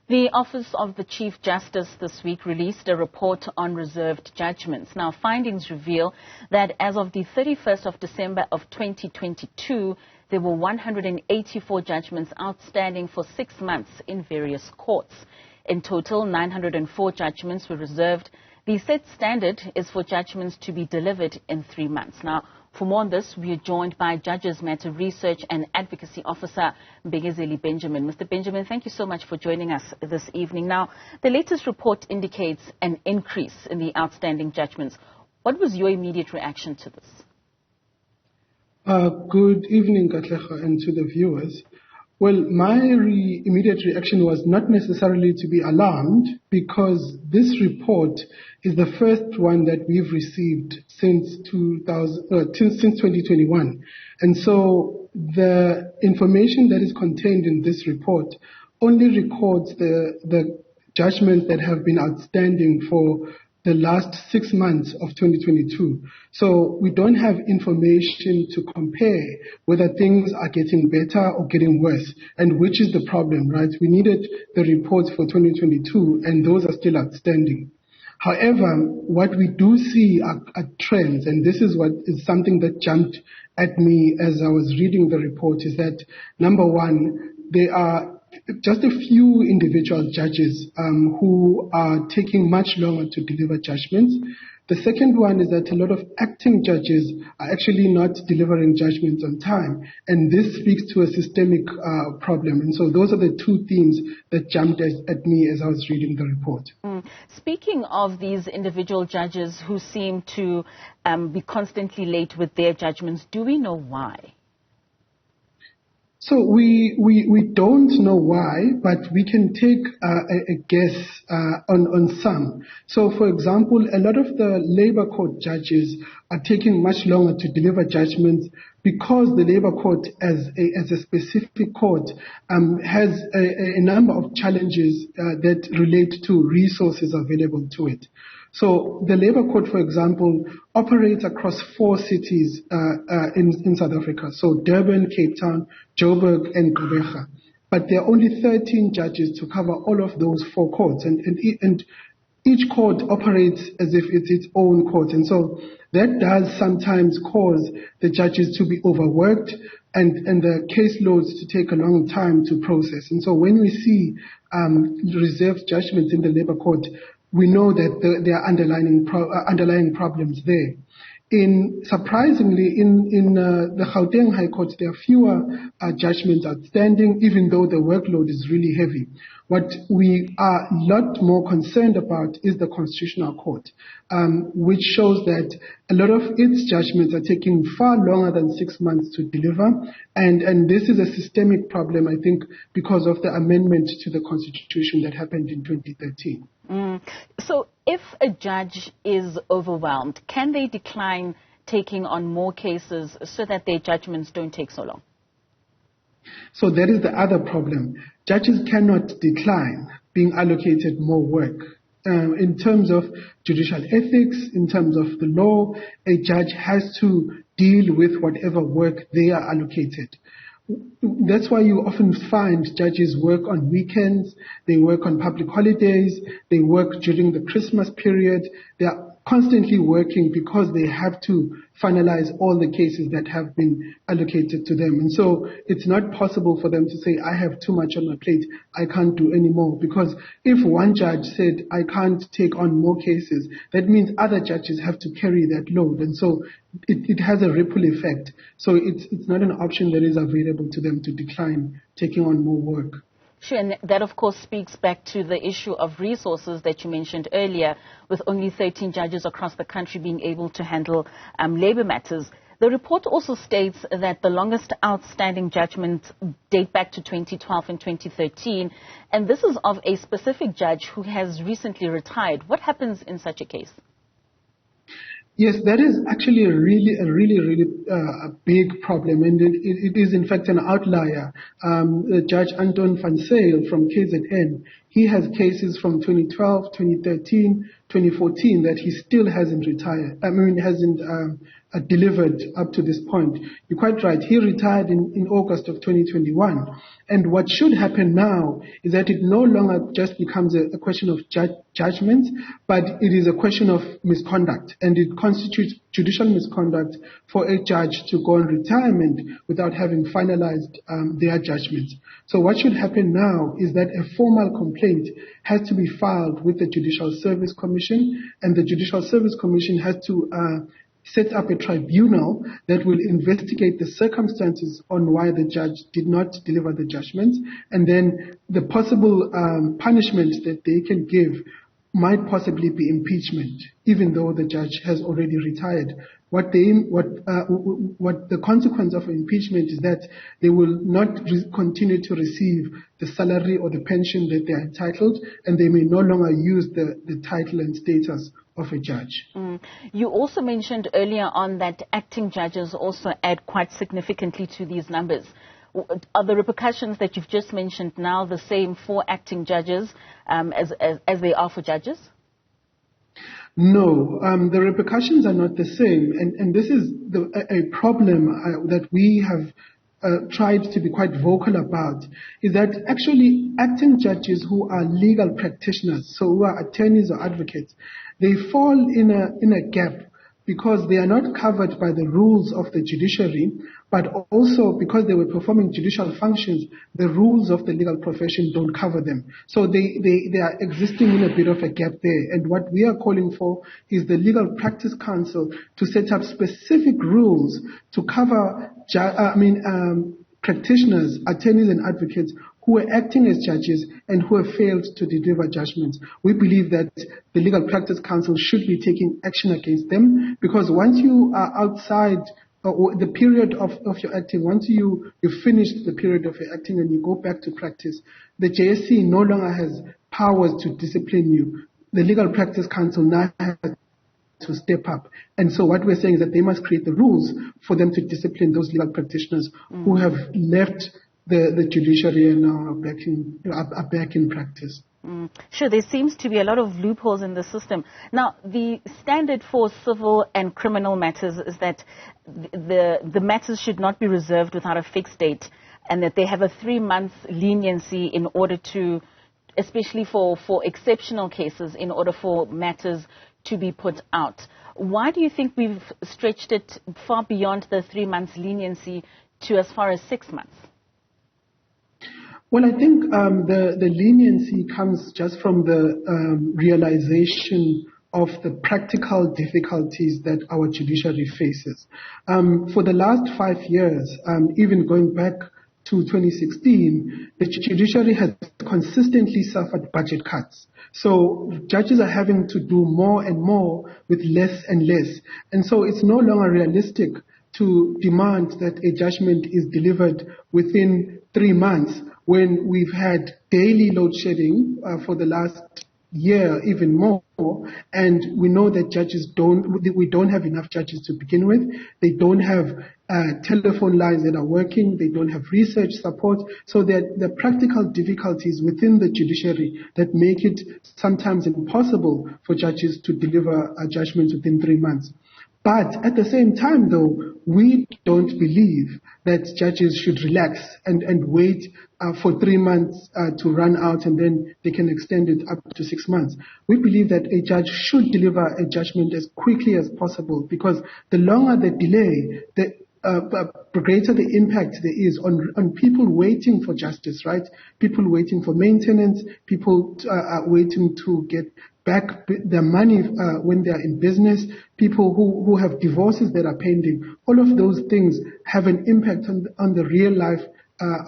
The Office of the Chief Justice this week released a report on reserved judgments. Now, findings reveal that as of the 31st of December of 2022, there were 184 judgments outstanding for 6 months in various courts. In total, 904 judgments were reserved. The set standard is for judgments to be delivered in 3 months. Now, for more on this, we are joined by Judges Matter Research and Advocacy Officer Mbekezeli Benjamin. Mr. Benjamin, thank you so much for joining us this evening. Now, the latest report indicates an increase in the outstanding judgments. What was your immediate reaction to this? Good evening, Katlecha, and to the viewers. Well, my immediate reaction was not necessarily to be alarmed, because this report is the first one that we've received since 2021. And so the information that is contained in this report only records the judgments that have been outstanding for the last 6 months of 2022. So we don't have information to compare whether things are getting better or getting worse, and which is the problem, right? We needed the reports for 2022, and those are still outstanding. However, what we do see are trends, and this is what is something that jumped at me as I was reading the report, is that, number one, there are just a few individual judges who are taking much longer to deliver judgments. The second one is that a lot of acting judges are actually not delivering judgments on time, and this speaks to a systemic problem. And so those are the two themes that jumped at me as I was reading the report. Speaking of these individual judges who seem to be constantly late with their judgments, do we know why? So we don't know why, but we can take a guess on some. So, for example, a lot of the labor court judges are taking much longer to deliver judgments because the labor court, as a specific court, has a number of challenges that relate to resources available to it. So the labor court, for example, operates across 4 cities in South Africa. So Durban, Cape Town, Joburg, and Gqeberha. But there are only 13 judges to cover all of those 4 courts. And each court operates as if it's its own court. And so that does sometimes cause the judges to be overworked and the caseloads to take a long time to process. And so when we see reserved judgments in the labor court, we know that there are underlying problems there. Surprisingly, in the Gauteng High Court, there are fewer judgments outstanding, even though the workload is really heavy. What we are a lot more concerned about is the Constitutional Court, which shows that a lot of its judgments are taking far longer than 6 months to deliver. And this is a systemic problem, I think, because of the amendment to the Constitution that happened in 2013. So if a judge is overwhelmed, can they decline taking on more cases so that their judgments don't take so long? So that is the other problem. Judges cannot decline being allocated more work. In terms of judicial ethics, in terms of the law, a judge has to deal with whatever work they are allocated. That's why you often find judges work on weekends, they work on public holidays, they work during the Christmas period. They are constantly working because they have to finalize all the cases that have been allocated to them. And so it's not possible for them to say, I have too much on my plate, I can't do any more. Because if one judge said, I can't take on more cases, that means other judges have to carry that load. And so it has a ripple effect. So it's not an option that is available to them to decline taking on more work. Sure, and that of course speaks back to the issue of resources that you mentioned earlier, with only 13 judges across the country being able to handle labor matters. The report also states that the longest outstanding judgments date back to 2012 and 2013, and this is of a specific judge who has recently retired. What happens in such a case? Yes, that is actually a really big problem, and it is in fact an outlier. Judge Anton van Zyl from KZN, he has cases from 2012, 2013, 2014 that he still hasn't retired. Hasn't delivered up to this point. You're quite right. He retired in August of 2021. And what should happen now is that it no longer just becomes a question of judgment, but it is a question of misconduct. And it constitutes judicial misconduct for a judge to go on retirement without having finalized their judgment. So what should happen now is that a formal complaint has to be filed with the Judicial Service Commission, and the Judicial Service Commission has to set up a tribunal that will investigate the circumstances on why the judge did not deliver the judgment, and then the possible punishment that they can give might possibly be impeachment, even though the judge has already retired. What the consequence of impeachment is that they will not continue to receive the salary or the pension that they are entitled, and they may no longer use the title and status of a judge. You also mentioned earlier on that acting judges also add quite significantly to these numbers. Are the repercussions that you've just mentioned now the same for acting judges as they are for judges? No, the repercussions are not the same, and this is a problem that we have tried to be quite vocal about, is that actually acting judges who are legal practitioners, so who are attorneys or advocates, they fall in a gap because they are not covered by the rules of the judiciary, but also because they were performing judicial functions, the rules of the legal profession don't cover them. So they are existing in a bit of a gap there. And what we are calling for is the Legal Practice Council to set up specific rules to cover practitioners, attorneys and advocates who are acting as judges and who have failed to deliver judgments. We believe that the Legal Practice Council should be taking action against them, because once you are outside the period of your acting, once you finish the period of your acting and you go back to practice, the JSC no longer has powers to discipline you. The Legal Practice Council now has to step up. And so what we're saying is that they must create the rules for them to discipline those legal practitioners who have left the judiciary and now are back in practice. Sure, there seems to be a lot of loopholes in the system. Now, the standard for civil and criminal matters is that the matters should not be reserved without a fixed date, and that they have a 3-month leniency in order to, especially for exceptional cases, in order for matters to be put out. Why do you think we've stretched it far beyond the 3 months leniency to as far as 6 months? Well, I think the leniency comes just from the realization of the practical difficulties that our judiciary faces. For the last 5 years, even going back to 2016, the judiciary has consistently suffered budget cuts. So judges are having to do more and more with less and less. And so it's no longer realistic to demand that a judgment is delivered within 3 months when we've had daily load shedding for the last year, even more, and we know that we don't have enough judges to begin with. They don't have telephone lines that are working. They don't have research support. So the practical difficulties within the judiciary that make it sometimes impossible for judges to deliver judgments within 3 months. But at the same time, though, we don't believe that judges should relax and wait for 3 months to run out and then they can extend it up to 6 months. We believe that a judge should deliver a judgment as quickly as possible, because the longer the delay, the greater the impact there is on people waiting for justice, right? People waiting for maintenance, people waiting to get back their money when they are in business, people who have divorces that are pending. All of those things have an impact on the real life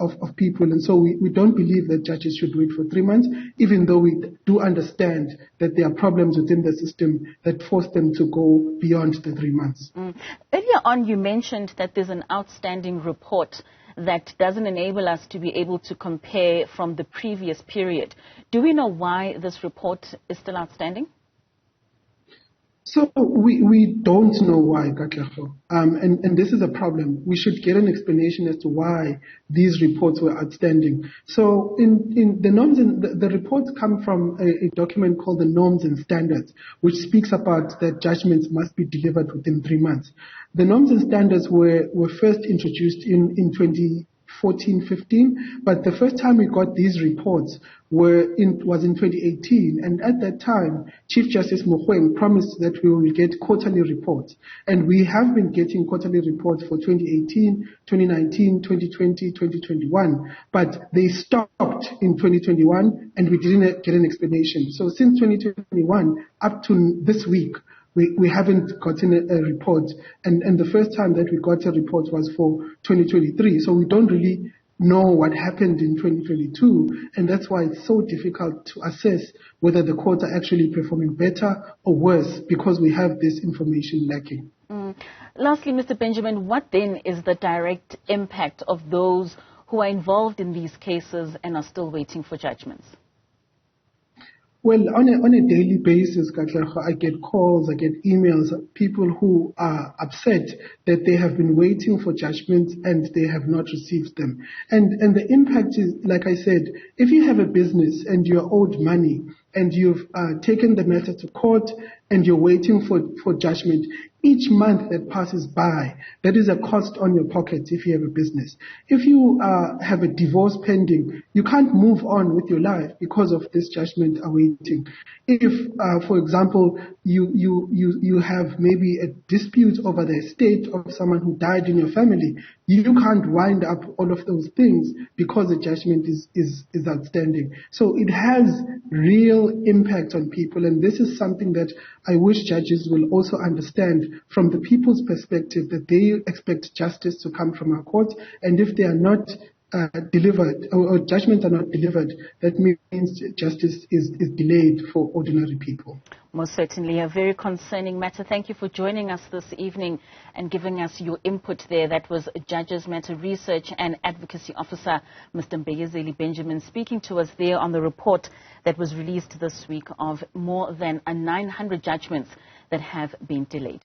of people. And so we don't believe that judges should wait for 3 months, even though we do understand that there are problems within the system that force them to go beyond the 3 months. Earlier on, you mentioned that there's an outstanding report that doesn't enable us to be able to compare from the previous period. Do we know why this report is still outstanding? So we don't know why, Katlego. And this is a problem. We should get an explanation as to why these reports were outstanding. So in the norms and the reports come from a document called the Norms and Standards, which speaks about that judgments must be delivered within 3 months. The norms and standards were first introduced in 2014-15, but the first time we got these reports was in 2018, and at that time, Chief Justice Mogoeng promised that we will get quarterly reports, and we have been getting quarterly reports for 2018, 2019, 2020, 2021, but they stopped in 2021, and we didn't get an explanation. So since 2021 up to this week, we haven't gotten a report, and the first time that we got a report was for 2023. So we don't really know what happened in 2022, and that's why it's so difficult to assess whether the courts are actually performing better or worse, because we have this information lacking. Lastly, Mr. Benjamin, what then is the direct impact of those who are involved in these cases and are still waiting for judgments? Well, on a daily basis, Katlego, I get calls, I get emails, people who are upset that they have been waiting for judgments and they have not received them. And the impact is, like I said, if you have a business and you're owed money and you've taken the matter to court and you're waiting for judgment, each month that passes by, that is a cost on your pocket if you have a business. If you have a divorce pending, you can't move on with your life because of this judgment awaiting. If, for example, you have maybe a dispute over the estate of someone who died in your family, you can't wind up all of those things because the judgment is outstanding. So it has real impact on people, and this is something that I wish judges will also understand from the people's perspective, that they expect justice to come from our courts, and if they are not delivered or judgments are not delivered, that means justice is delayed for ordinary people. Most certainly a very concerning matter. Thank you for joining us this evening and giving us your input there. That was Judges Matter Research and Advocacy Officer Mr. Mbekezeli Benjamin speaking to us there on the report that was released this week of more than 900 judgments that have been delayed.